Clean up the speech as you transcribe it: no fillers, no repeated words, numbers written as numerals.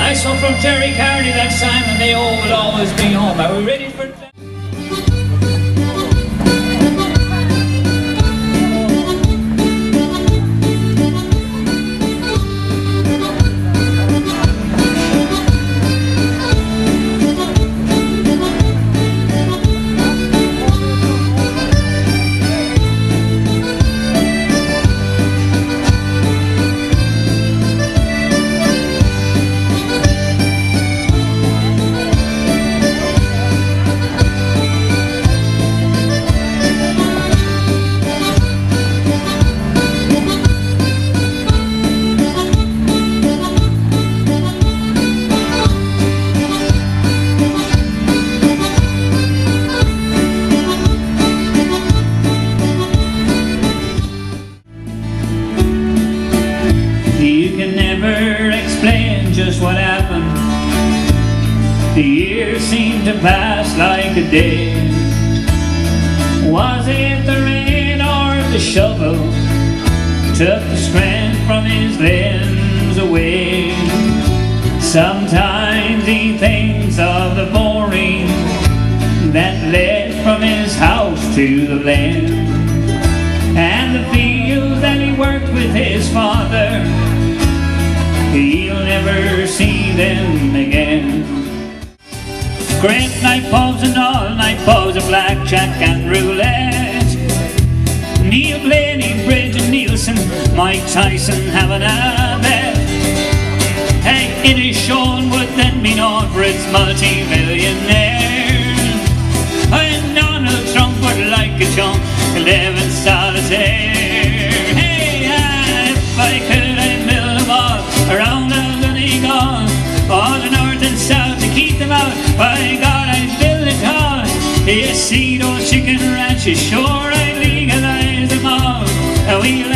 I saw from Jerry Carney that time, and they all will always be home. Are we ready for that? You can never explain just what happened. The years seemed to pass like a day. Was it the rain or the shovel took the strength from his limbs away? Sometimes he thinks of the boring that led from his house to the land, and the fields that he worked with his father. He'll never see them again. Great night pubs and all-night pubs of blackjack and roulette. Neil Blaney, Bridge and Nielsen, Mike Tyson having a bet. Hey, it is Sean would then be known for its multi-millionaire. And Donald Trump would like a chunk to live in solitaire. Hey, if I could, I'd build a wall around the bloody gall, all the north and south to keep them out. By God, I'd build it tall. You see those chicken ranches, sure I'd legalize them all. We'll